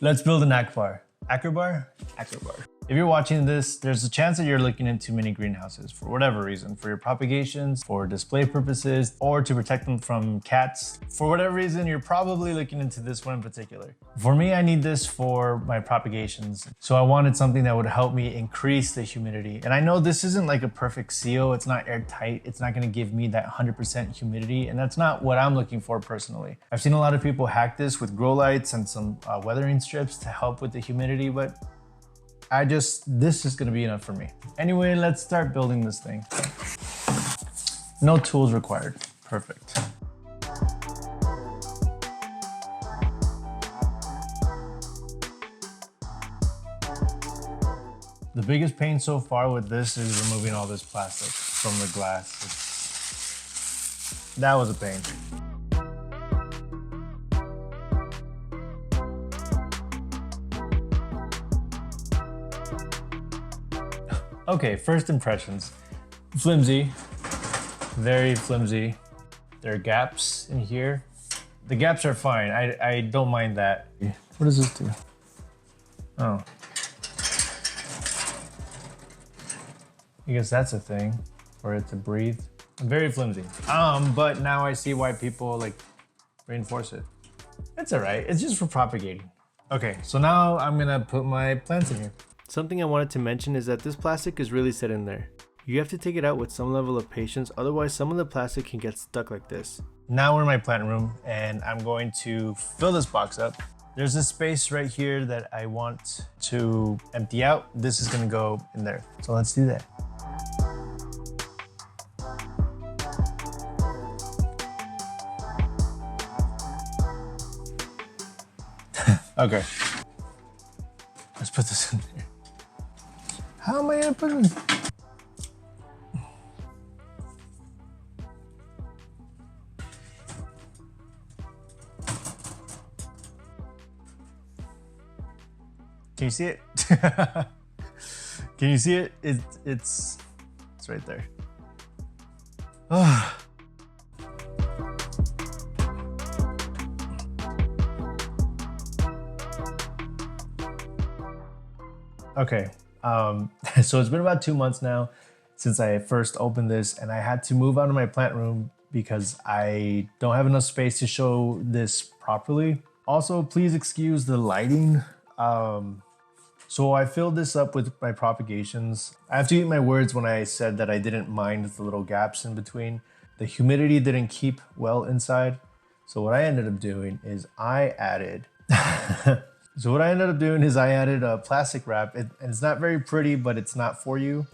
Let's build an Akerbar. Akerbar? Akerbar. If you're watching this, there's a chance that you're looking into mini greenhouses for whatever reason, for your propagations, for display purposes, or to protect them from cats. For whatever reason, you're probably looking into this one in particular. For me, I need this for my propagations. So I wanted something that would help me increase the humidity. And I know this isn't like a perfect seal. It's not airtight. It's not gonna give me that 100% humidity. And that's not what I'm looking for personally. I've seen a lot of people hack this with grow lights and some weathering strips to help with the humidity, but this is gonna be enough for me. Anyway, let's start building this thing. No tools required. Perfect. The biggest pain so far with this is removing all this plastic from the glass. That was a pain. Okay, first impressions. Flimsy, very flimsy. There are gaps in here. The gaps are fine, I don't mind that. What does this do? Oh. I guess that's a thing for it to breathe. Very flimsy. But now I see why people like reinforce it. It's all right, it's just for propagating. Okay, so now I'm gonna put my plants in here. Something I wanted to mention is that this plastic is really set in there. You have to take it out with some level of patience, otherwise some of the plastic can get stuck like this. Now we're in my plant room and I'm going to fill this box up. There's this space right here that I want to empty out. This is gonna go in there. So let's do that. Okay. Let's put this in there. How am I gonna put it in? Can you see it? Can you see it? It's right there. Okay, so it's been about 2 months now since I first opened this, and I had to move out of my plant room because I don't have enough space to show this properly. Also, please excuse the lighting. So I filled this up with my propagations. I have to eat my words when I said that I didn't mind the little gaps in between. The humidity didn't keep well inside. So what I ended up doing is I added a plastic wrap. And it's not very pretty, but it's not for you.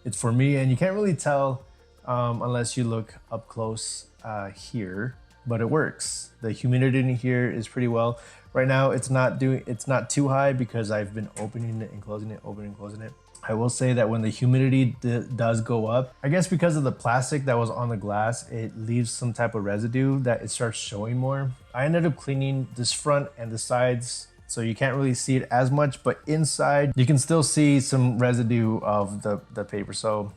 It's for me, and you can't really tell unless you look up close here, but it works. The humidity in here is pretty well. Right now, it's not too high because I've been opening it and closing it, opening and closing it. I will say that when the humidity does go up, I guess because of the plastic that was on the glass, it leaves some type of residue that it starts showing more. I ended up cleaning this front and the sides, so you can't really see it as much, but inside you can still see some residue of the paper. So,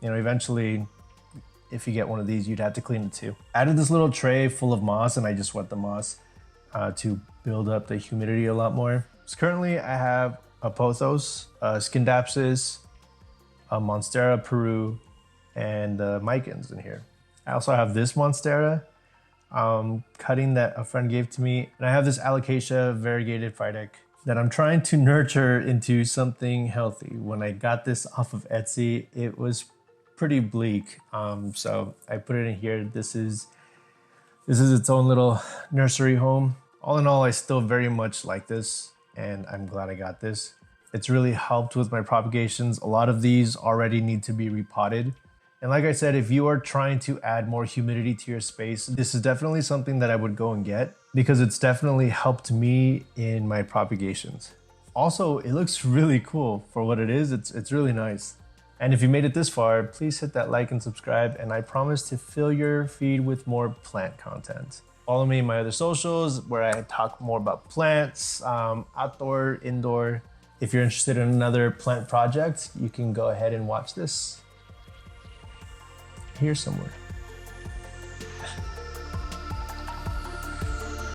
you know, eventually, if you get one of these, you'd have to clean it too. I added this little tray full of moss, and I just wet the moss to build up the humidity a lot more. So currently I have a pothos, Scindapsus, a Monstera Peru, and Micans in here. I also have this Monstera cutting that a friend gave to me. And I have this Alocasia variegated Phytic that I'm trying to nurture into something healthy. When I got this off of Etsy, it was pretty bleak. So I put it in here. This is its own little nursery home. All in all, I still very much like this, and I'm glad I got this. It's really helped with my propagations. A lot of these already need to be repotted. And like I said, if you are trying to add more humidity to your space, this is definitely something that I would go and get because it's definitely helped me in my propagations. Also, it looks really cool for what it is. It's really nice. And if you made it this far, please hit that like and subscribe, and I promise to fill your feed with more plant content. Follow me in my other socials where I talk more about plants, outdoor, indoor. If you're interested in another plant project, you can go ahead and watch this here somewhere.